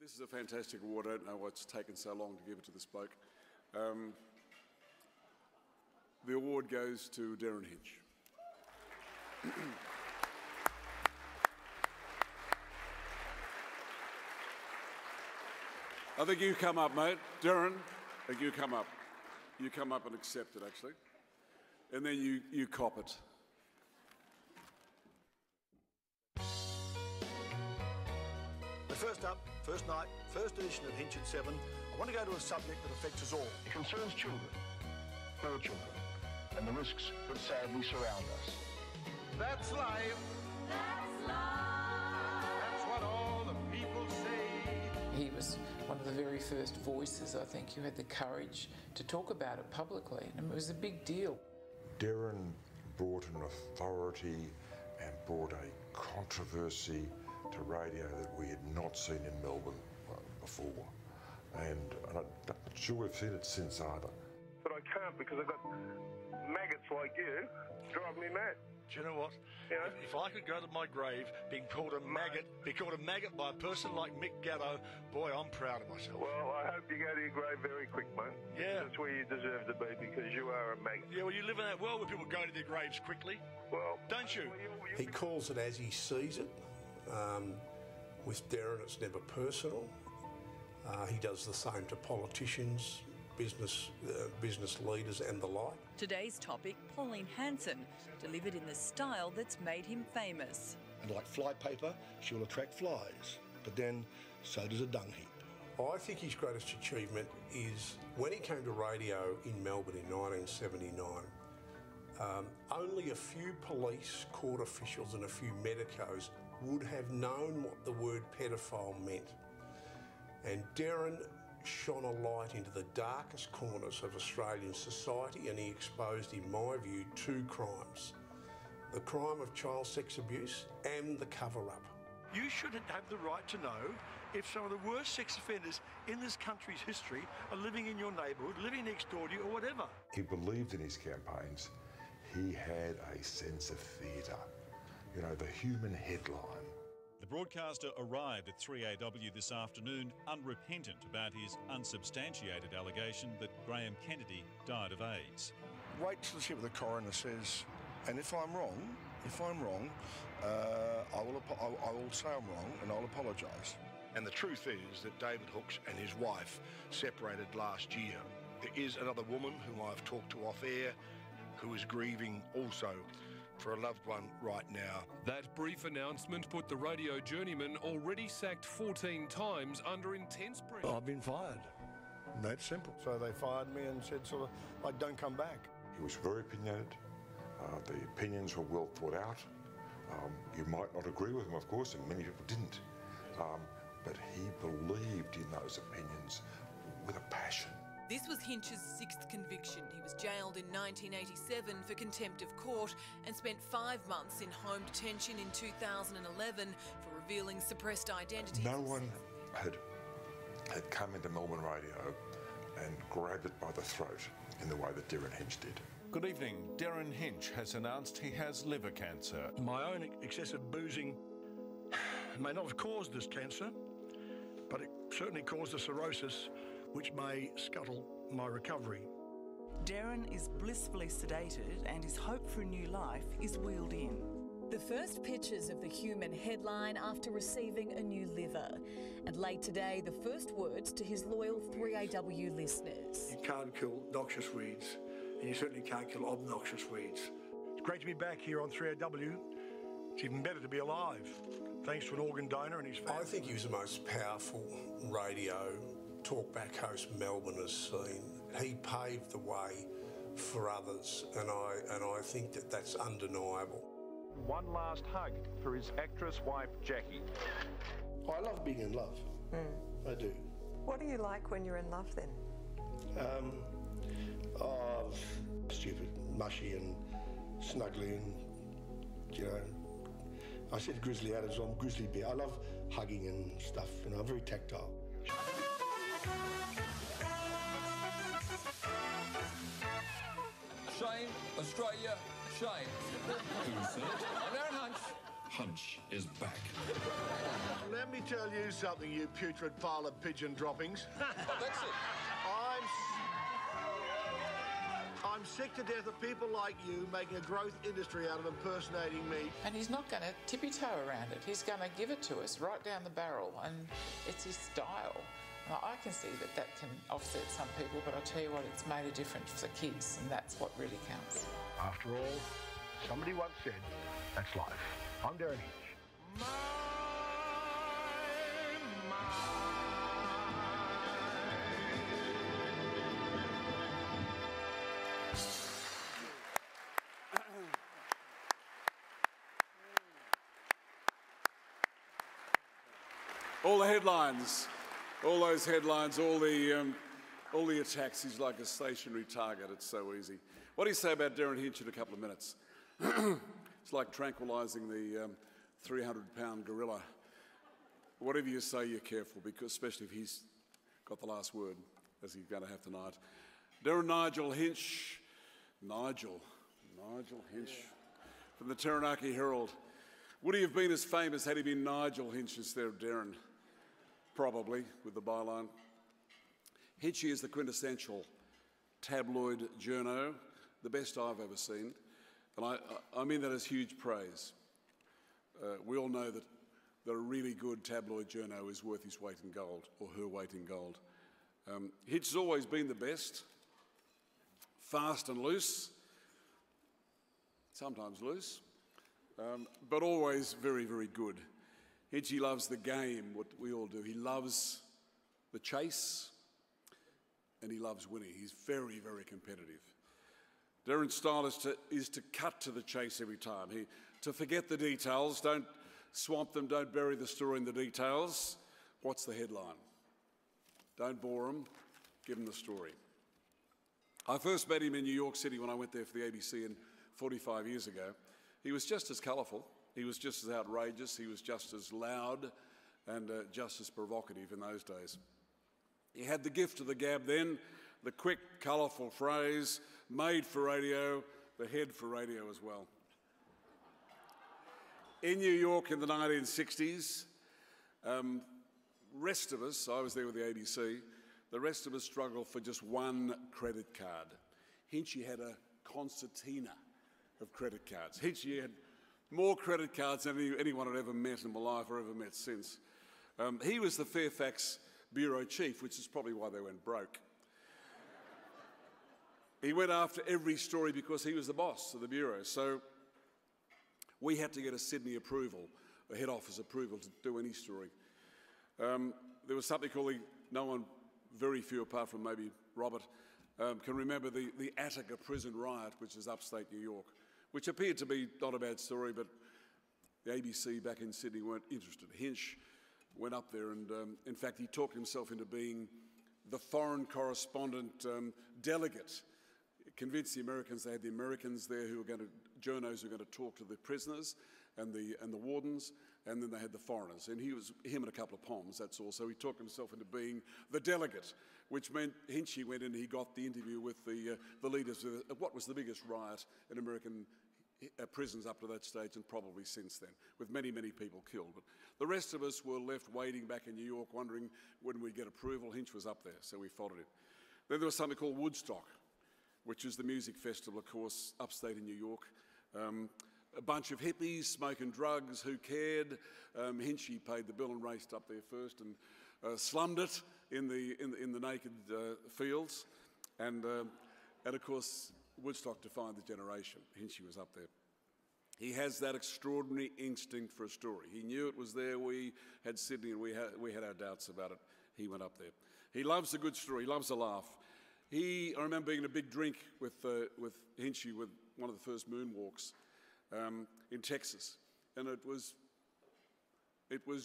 This is a fantastic award. I don't know why it's taken so long to give it to this bloke. The award goes to Derryn Hinch. I think you come up, mate. Derryn, I think you come up. You come up and accept it, actually. And then you cop it. First up, first night, first edition of Hinch at 7. I want to go to a subject that affects us all. It concerns children, our children, and the risks that sadly surround us. That's life. That's life. That's what all the people say. He was one of the very first voices, I think, who had the courage to talk about it publicly, and it was a big deal. Derryn brought an authority and brought a controversy to radio that we had not seen in Melbourne before. And I'm not sure we've seen it since either. But I can't because I've got maggots like you driving me mad. Do you know what? Yeah. If I could go to my grave being called a maggot, by a person like Mick Gatto, boy, I'm proud of myself. Well, I hope you go to your grave very quick, mate. Yeah. That's where you deserve to be because you are a maggot. Yeah, well, you live in that world where people go to their graves quickly. Well, don't you? He calls it as he sees it. With Derryn, it's never personal. He does the same to politicians, business leaders and the like. Today's topic, Pauline Hanson, delivered in the style that's made him famous. And like flypaper, she'll attract flies. But then, so does a dung heap. I think his greatest achievement is when he came to radio in Melbourne in 1979, only a few police, court officials and a few medicos would have known what the word pedophile meant. And Derryn shone a light into the darkest corners of Australian society, and he exposed, in my view, two crimes: the crime of child sex abuse and the cover-up. You should have the right to know if some of the worst sex offenders in this country's history are living in your neighbourhood, living next door to you or whatever. He believed in his campaigns. He had a sense of theatre. You know, the human headline. The broadcaster arrived at 3AW this afternoon unrepentant about his unsubstantiated allegation that Graham Kennedy died of AIDS. Wait till the the coroner says, and if I'm wrong, I will say I'm wrong and I'll apologise. And the truth is that David Hooks and his wife separated last year. There is another woman whom I've talked to off air who is grieving also for a loved one right now. That brief announcement put the radio journeyman, already sacked 14 times, under intense pressure. I've been fired. That's simple. So they fired me and said sort of, like, don't come back. He was very opinionated. The opinions were well thought out. You might not agree with them, of course, and many people didn't. But he believed in those opinions with a passion. This was Hinch's sixth conviction. He was jailed in 1987 for contempt of court and spent 5 months in home detention in 2011 for revealing suppressed identities. No one had come into Melbourne radio and grabbed it by the throat in the way that Derryn Hinch did. Good evening. Derryn Hinch has announced he has liver cancer. My own excessive boozing may not have caused this cancer, but it certainly caused a cirrhosis which may scuttle my recovery. Derryn is blissfully sedated and his hope for a new life is wheeled in. The first pictures of the human headline after receiving a new liver. And late today, the first words to his loyal 3AW listeners. You can't kill noxious weeds, and you certainly can't kill obnoxious weeds. It's great to be back here on 3AW. It's even better to be alive, thanks to an organ donor and his family. I think he was the most powerful radio talkback host Melbourne has seen. He paved the way for others, and I think that that's undeniable. One last hug for his actress wife Jackie. I love being in love. I do. What do you like when you're in love then? Stupid, mushy and snuggly and, you know, I said Grizzly Adams, I'm Grizzly Bear. I love hugging and stuff, you know, I'm very tactile. Shame, Australia, shame. I'm Derryn Hinch. Hunch is back. Let me tell you something, you putrid pile of pigeon droppings. That's it. I'm sick to death of people like you making a growth industry out of impersonating me. And he's not going to tippy-toe around it. He's going to give it to us right down the barrel, and it's his style. Now, I can see that that can offset some people, but I'll tell you what, it's made a difference for kids, and that's what really counts. After all, somebody once said, that's life. I'm Derryn Hinch. All the headlines, all those headlines, all the attacks. He's like a stationary target. It's so easy. What do you say about Derryn Hinch in a couple of minutes? It's like tranquilising the 300-pound gorilla. Whatever you say, you're careful, because especially if he's got the last word, as he's going to have tonight. Derryn Nigel Hinch, Nigel Hinch, from the Taranaki Herald. Would he have been as famous had he been Nigel Hinch instead of Derryn? Probably, with the byline. Hinchy is the quintessential tabloid journo, the best I've ever seen. And I mean that as huge praise. We all know that a really good tabloid journo is worth his weight in gold, or her weight in gold. Hinch has always been the best, fast and loose, sometimes loose, but always very, very good. Hinchy loves the game, what we all do. He loves the chase, and he loves winning. He's very, very competitive. Derryn's style is to cut to the chase every time. To forget the details, don't swamp them, don't bury the story in the details. What's the headline? Don't bore them, give them the story. I first met him in New York City when I went there for the ABC 45 years ago. He was just as colourful, he was just as outrageous, he was just as loud and just as provocative in those days. He had the gift of the gab then, the quick, colourful phrase, made for radio, the head for radio as well. In New York in the 1960s, rest of us, I was there with the ABC, the rest of us struggled for just one credit card. Hinchy had a concertina of credit cards. Hinchy had more credit cards than anyone I'd ever met in my life or ever met since. He was the Fairfax bureau chief, which is probably why they went broke. He went after every story because he was the boss of the bureau. So we had to get a Sydney approval, a head office approval to do any story. There was something called no one, very few apart from maybe Robert, can remember the Attica prison riot, which is upstate New York, which appeared to be not a bad story, but the ABC back in Sydney weren't interested. Hinch went up there and, in fact, he talked himself into being the foreign correspondent delegate. Convinced the Americans, they had the Americans there who were going to, journos who were going to talk to the prisoners and the wardens, and then they had the foreigners. And him and a couple of poms, that's all. So he talked himself into being the delegate, which meant Hinchy went in and he got the interview with the leaders of what was the biggest riot in American prisons up to that stage, and probably since then, with many, many people killed. But the rest of us were left waiting back in New York, wondering when we'd get approval. Hinch was up there, so we followed him. Then there was something called Woodstock, which is the music festival, of course, upstate in New York. A bunch of hippies smoking drugs, who cared? Hinchy paid the bill and raced up there first and slummed it in the naked fields. And of course, Woodstock defined the generation. Hinchy was up there. He has that extraordinary instinct for a story. He knew it was there. We had Sydney and we had our doubts about it. He went up there. He loves a good story. He loves a laugh. I remember being in a big drink with Hinchy with one of the first moonwalks in Texas, and it was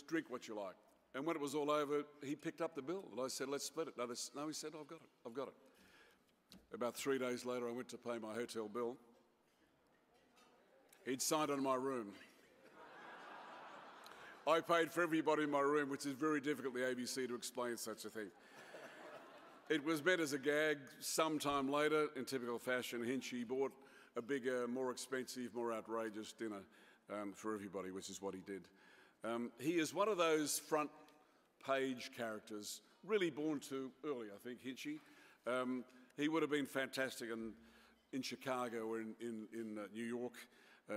drink what you like. And when it was all over, he picked up the bill, and I said, let's split it. No, he said, I've got it. About 3 days later, I went to pay my hotel bill. He'd signed on my room. I paid for everybody in my room, which is very difficult for the ABC to explain such a thing. It was meant as a gag. Sometime later, in typical fashion, Hinchy bought a bigger, more expensive, more outrageous dinner for everybody, which is what he did. He is one of those front page characters, really born too early, I think, Hinchy. He would have been fantastic in Chicago or in New York,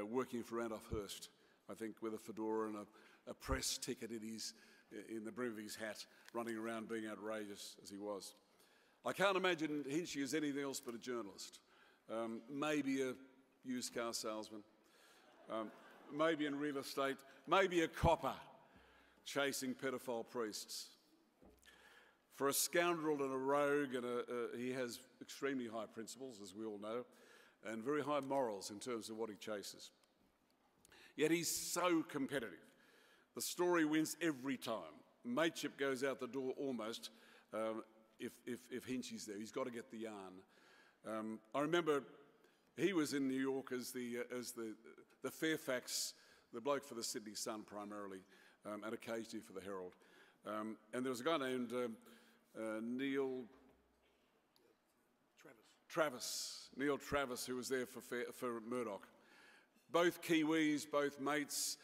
working for Randolph Hearst, I think, with a fedora and a press ticket in the brim of his hat, running around being outrageous as he was. I can't imagine Hinchy as anything else but a journalist. Maybe a used car salesman, maybe in real estate, maybe a copper chasing pedophile priests. For a scoundrel and a rogue, and he has extremely high principles, as we all know, and very high morals in terms of what he chases. Yet he's so competitive. The story wins every time. Mateship goes out the door almost if Hinchy's there. He's got to get the yarn. I remember he was in New York as the Fairfax, the bloke for the Sydney Sun primarily, and occasionally for the Herald. And there was a guy named Neil Travis, who was there for Murdoch. Both Kiwis, both mates.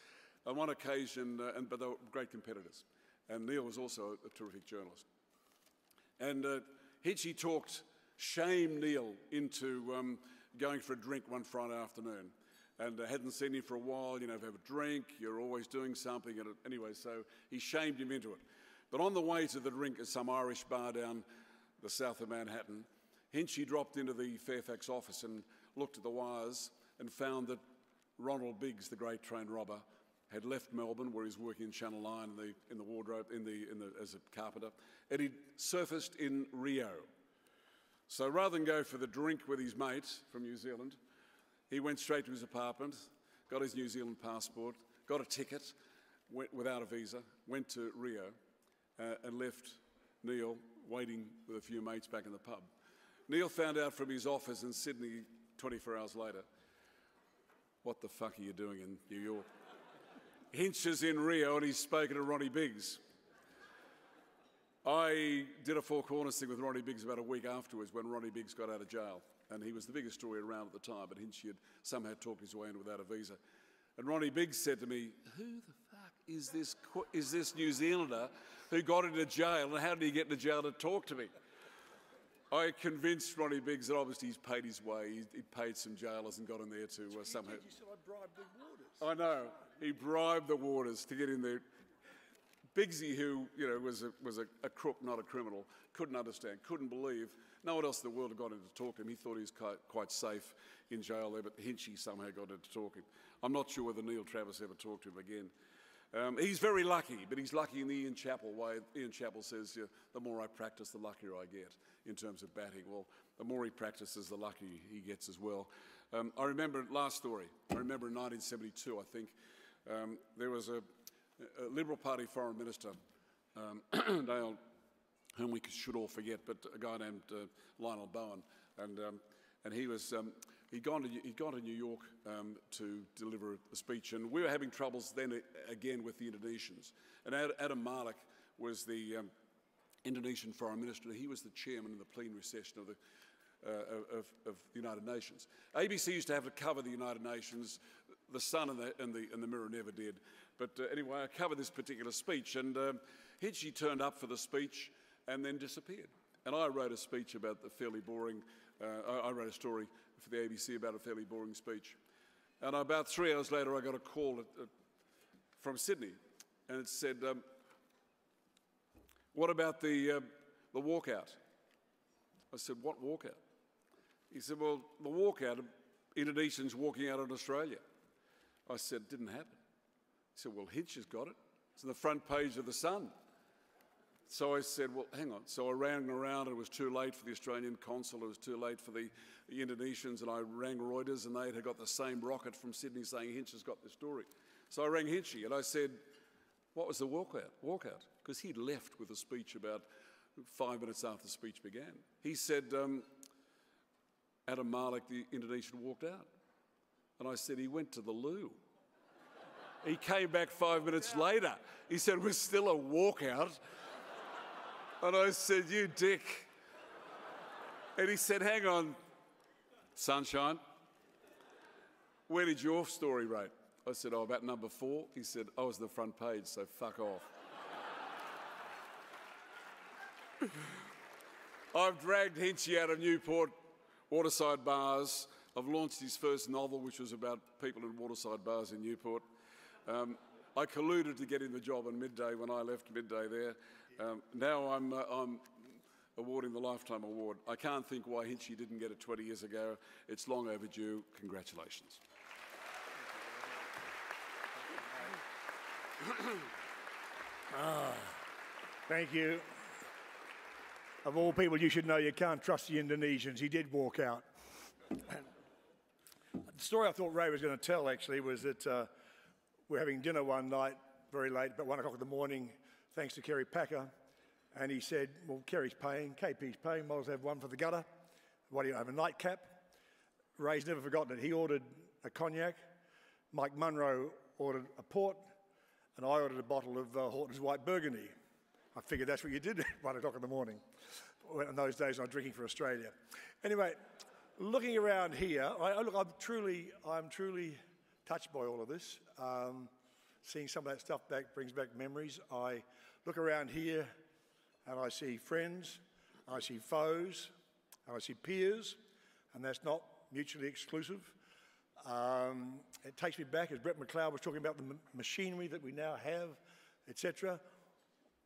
On one occasion, but they were great competitors. And Neil was also a terrific journalist. And Hinchy shamed Neil into going for a drink one Friday afternoon. And hadn't seen him for a while, have a drink, you're always doing something. And anyway, so he shamed him into it. But on the way to the drink at some Irish bar down the south of Manhattan, Hinchy dropped into the Fairfax office and looked at the wires and found that Ronald Biggs, the great train robber, had left Melbourne, where he's working in Channel 9 in the wardrobe, as a carpenter, and he'd surfaced in Rio. So rather than go for the drink with his mate from New Zealand, he went straight to his apartment, got his New Zealand passport, got a ticket, went without a visa, went to Rio, and left Neil waiting with a few mates back in the pub. Neil found out from his office in Sydney 24 hours later, what the fuck are you doing in New York? Hinch is in Rio and he's spoken to Ronnie Biggs. I did a Four Corners thing with Ronnie Biggs about a week afterwards when Ronnie Biggs got out of jail. And he was the biggest story around at the time, but Hinch had somehow talked his way in without a visa. And Ronnie Biggs said to me, who the fuck is this New Zealander who got into jail, and how did he get into jail to talk to me? I convinced Ronnie Biggs that obviously he's paid his way. He paid some jailers and got in there to somehow. You said I bribed the warders. I know. He bribed the warders to get in there. Biggsy, who was a crook, not a criminal, couldn't understand, couldn't believe. No one else in the world had got in to talk to him. He thought he was quite safe in jail there, but Hinchy somehow got in to talk to him. I'm not sure whether Neil Travis ever talked to him again. He's very lucky, but he's lucky in the Ian Chappell way. Ian Chappell says, the more I practice, the luckier I get in terms of batting. Well, the more he practices, the luckier he gets as well. I remember, last story, I remember in 1972, I think, there was a Liberal Party foreign minister, whom we should all forget, but a guy named Lionel Bowen, and he was he'd gone to New York to deliver a speech, and we were having troubles then again with the Indonesians. And Adam Malik was the Indonesian foreign minister. He was the chairman in the plenary session of the United Nations. ABC used to have to cover the United Nations. The Sun and the Mirror never did. But anyway, I covered this particular speech, and Hinchy turned up for the speech and then disappeared. And I wrote a speech about the fairly boring, I wrote a story for the ABC about a fairly boring speech. And about 3 hours later, I got a call from Sydney, and it said, what about the walkout? I said, what walkout? He said, well, the walkout, Indonesians walking out of Australia. I said, didn't happen. He said, well, Hinch has got it. It's on the front page of the Sun. So I said, well, hang on. So I rang around, and it was too late for the Australian consul, it was too late for the Indonesians, and I rang Reuters, and they had got the same rocket from Sydney saying Hinch has got the story. So I rang Hinchy, and I said, what was the walkout? Because he'd left with a speech about 5 minutes after the speech began. He said, Adam Malik, the Indonesian, walked out. And I said, he went to the loo. He came back 5 minutes later. He said, we're still a walkout. And I said, you dick. And he said, hang on, sunshine. Where did your story rate? I said, oh, about number 4. He said, I was the front page, so fuck off. I've dragged Hinchy out of Newport, waterside bars. I've launched his first novel, which was about people in waterside bars in Newport. I colluded to get him the job on Midday when I left Midday there. Now I'm awarding the Lifetime Award. I can't think why Hinchy didn't get it 20 years ago. It's long overdue. Congratulations. Thank you. Of all people, you should know you can't trust the Indonesians. He did walk out. The story I thought Ray was going to tell, actually, was that we're having dinner one night, very late, about 1 o'clock in the morning, thanks to Kerry Packer. And he said, well, Kerry's paying, KP's paying, might as well have one for the gutter. Why do you have a nightcap? Ray's never forgotten it. He ordered a cognac, Mike Munro ordered a port, and I ordered a bottle of Horton's White Burgundy. I figured that's what you did at 1 o'clock in the morning. In those days, I was drinking for Australia. Anyway, looking around here, I'm truly touched by all of this. Seeing some of that stuff brings back memories. I look around here and I see friends, I see foes, and I see peers, and that's not mutually exclusive. It takes me back, as Brett McLeod was talking about the machinery that we now have, etc.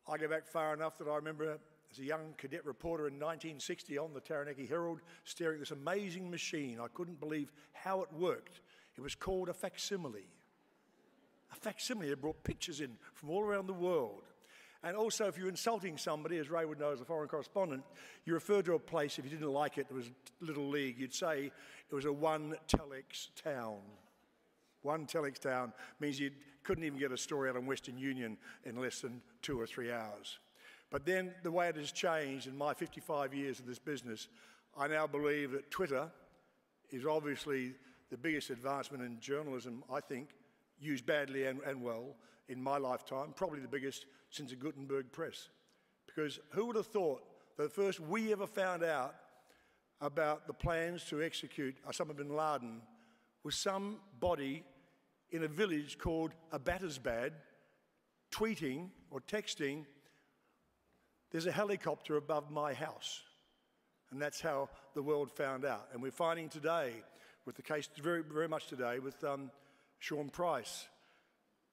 I go back far enough that I remember as a young cadet reporter in 1960 on the Taranaki Herald, staring at this amazing machine. I couldn't believe how it worked. It was called a facsimile. A facsimile. It brought pictures in from all around the world. And also, if you're insulting somebody, as Ray would know as a foreign correspondent, you referred to a place, if you didn't like it, it was Little League, you'd say it was a one-telex town. One telex town means you couldn't even get a story out on Western Union in less than 2 or 3 hours. But then the way it has changed in my 55 years of this business, I now believe that Twitter is obviously the biggest advancement in journalism, I think, used badly and well in my lifetime, probably the biggest since the Gutenberg press. Because who would have thought that the first we ever found out about the plans to execute Osama bin Laden was somebody in a village called Abbottabad tweeting or texting, there's a helicopter above my house. And that's how the world found out. And we're finding today, with the case very, very much today, with Sean Price,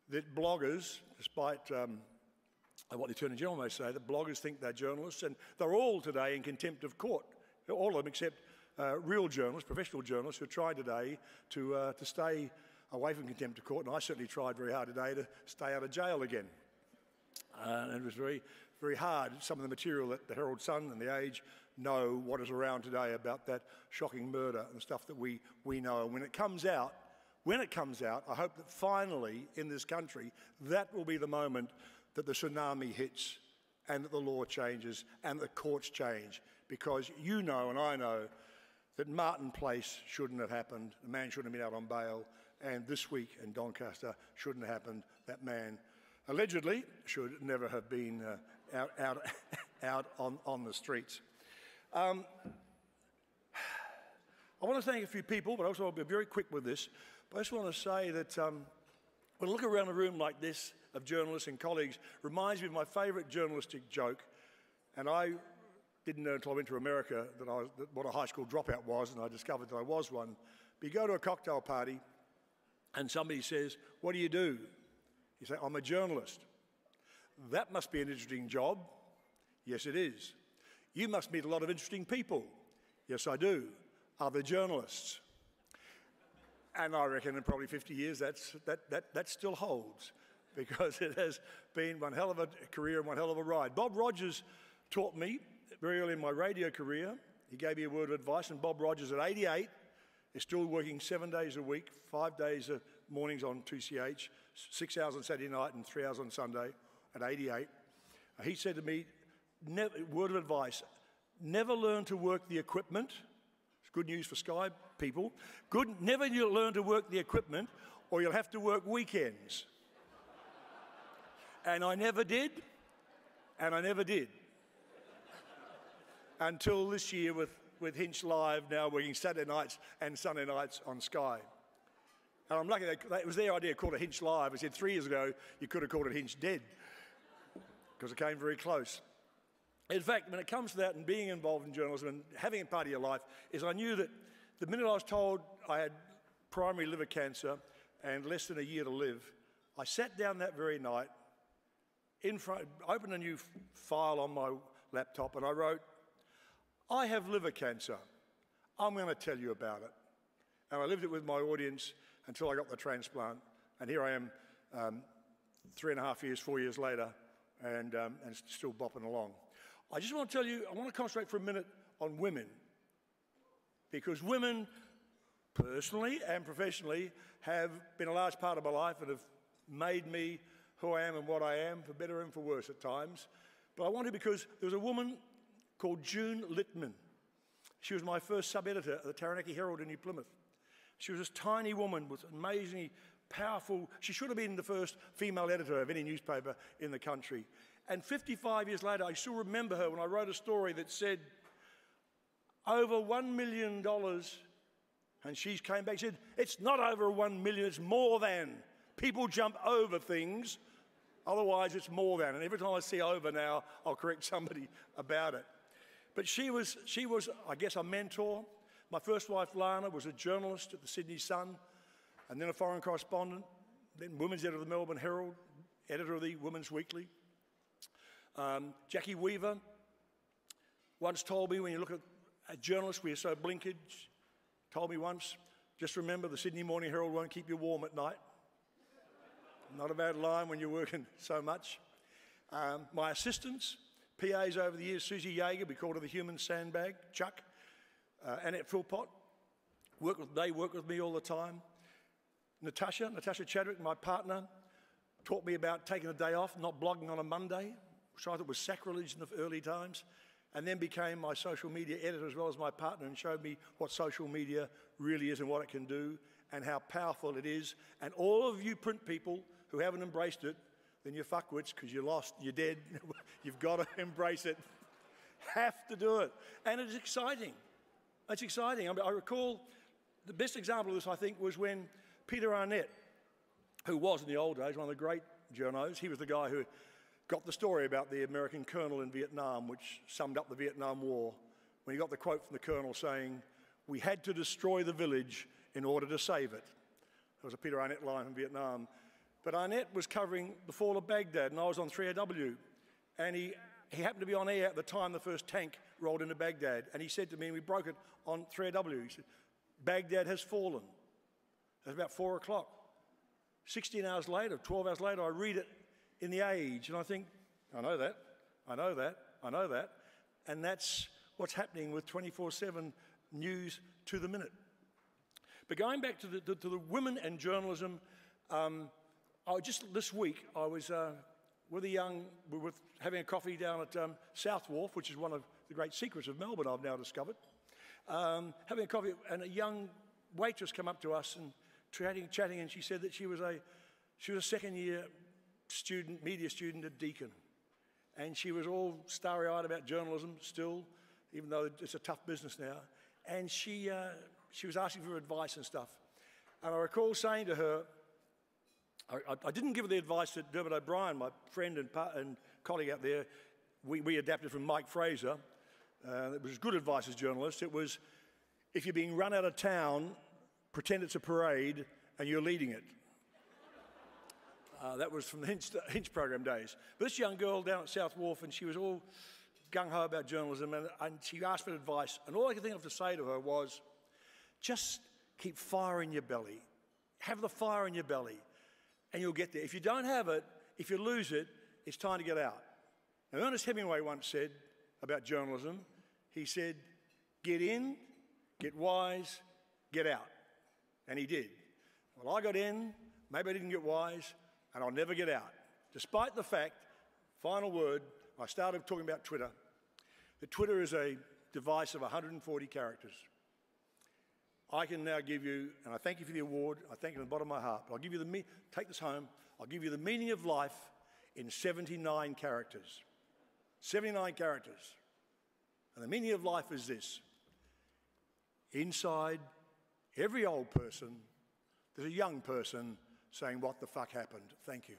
that bloggers, despite what the Attorney General may say, that bloggers think they're journalists, and they're all today in contempt of court. All of them except real journalists, professional journalists, who are trying today to stay away from contempt of court, and I certainly tried very hard today to stay out of jail again. And it was very, very hard. Some of the material that the Herald Sun and the Age know what is around today about that shocking murder and stuff that we know. And when it comes out, I hope that finally in this country, that will be the moment that the tsunami hits and that the law changes and the courts change. Because you know and I know that Martin Place shouldn't have happened. The man shouldn't have been out on bail. And this week in Doncaster shouldn't have happened. That man allegedly should never have been out on the streets. I want to thank a few people, but also I'll be very quick with this. But I just want to say that when I look around a room like this of journalists and colleagues, reminds me of my favourite journalistic joke. And I didn't know until I went to America that what a high school dropout was, and I discovered that I was one. But you go to a cocktail party, and somebody says, "What do you do?" You say, "I'm a journalist." "That must be an interesting job." "Yes, it is." "You must meet a lot of interesting people." "Yes, I do." "Other journalists?" And I reckon in probably 50 years that still holds, because it has been one hell of a career and one hell of a ride. Bob Rogers taught me very early in my radio career. He gave me a word of advice, and Bob Rogers at 88 is still working 7 days a week, 5 days of mornings on 2CH, 6 hours on Saturday night and 3 hours on Sunday at 88. He said to me, word of advice, never learn to work the equipment. It's good news for Sky people. Never learn to work the equipment, or you'll have to work weekends. And I never did, and I never did. Until this year with Hinch Live, now working Saturday nights and Sunday nights on Sky. And I'm lucky that it was their idea to call it Hinch Live. I said 3 years ago, you could have called it Hinch Dead, because it came very close. In fact, when it comes to that and being involved in journalism and having it part of your life, is I knew that the minute I was told I had primary liver cancer and less than a year to live, I sat down that very night, opened a new file on my laptop, and I wrote, I have liver cancer. I'm going to tell you about it. And I lived it with my audience until I got the transplant. And here I am 3.5 years, 4 years later, and still bopping along. I just want to tell you, I want to concentrate for a minute on women, because women, personally and professionally, have been a large part of my life and have made me who I am and what I am, for better and for worse at times. But I wanted, because there was a woman called June Littman. She was my first sub-editor at the Taranaki Herald in New Plymouth. She was this tiny woman with amazingly powerful, she should have been the first female editor of any newspaper in the country. And 55 years later, I still remember her when I wrote a story that said, over $1 million, and she came back and said, it's not over $1 million, it's more than. People jump over things, otherwise it's more than. And every time I see over now, I'll correct somebody about it. But she was, I guess, a mentor. My first wife, Lana, was a journalist at the Sydney Sun, and then a foreign correspondent, then women's editor of the Melbourne Herald, editor of the Women's Weekly. Jackie Weaver once told me, when you look at a journalist, we are so blinkered, told me once, just remember the Sydney Morning Herald won't keep you warm at night. Not a bad line when you're working so much. My assistants, PAs over the years, Susie Yeager, we called her the human sandbag, Chuck, Annette Philpott, they work with me all the time. Natasha Chadwick, my partner, taught me about taking a day off, not blogging on a Monday, which I thought was sacrilege in the early times, and then became my social media editor as well as my partner, and showed me what social media really is and what it can do and how powerful it is. And all of you print people who haven't embraced it, then you're fuckwits, because you're lost, you're dead. You've got to embrace it. Have to do it. And it's exciting. It's exciting. I recall the best example of this, I think, was when Peter Arnett, who was in the old days one of the great journos, he was the guy who got the story about the American colonel in Vietnam, which summed up the Vietnam War, when he got the quote from the colonel saying, we had to destroy the village in order to save it. That was a Peter Arnett line from Vietnam. But Arnett was covering the fall of Baghdad, and I was on 3AW, and he happened to be on air at the time the first tank rolled into Baghdad, and he said to me, and we broke it on 3AW, he said, Baghdad has fallen. It was about 4 o'clock. 16 hours later, 12 hours later, I read it in The Age, and I think, I know that, I know that, I know that, and that's what's happening with 24/7 news to the minute. But going back to the women and journalism, just this week I was we were having a coffee down at South Wharf, which is one of the great secrets of Melbourne, I've now discovered. Having a coffee, and a young waitress came up to us and chatting, and she said that she was a second-year student, media student at Deakin, and she was all starry-eyed about journalism still, even though it's a tough business now. And she was asking for advice and stuff. And I recall saying to her, I didn't give her the advice that Dermot O'Brien, my friend and colleague out there, we adapted from Mike Fraser. It was good advice as journalists. It was, if you're being run out of town, pretend it's a parade and you're leading it. That was from the Hinch program days. But this young girl down at South Wharf, and she was all gung-ho about journalism, and she asked for advice, and all I could think of to say to her was, just keep fire in your belly. Have the fire in your belly, and you'll get there. If you don't have it, if you lose it, it's time to get out. Now, Ernest Hemingway once said about journalism, he said, get in, get wise, get out. And he did. Well, I got in, maybe I didn't get wise, and I'll never get out. Despite the fact, final word, I started talking about Twitter, that Twitter is a device of 140 characters. I can now give you, and I thank you for the award, I thank you from the bottom of my heart, but I'll give you take this home, I'll give you the meaning of life in 79 characters. 79 characters. And the meaning of life is this. Inside every old person, There's a young person saying, what the fuck happened? Thank you.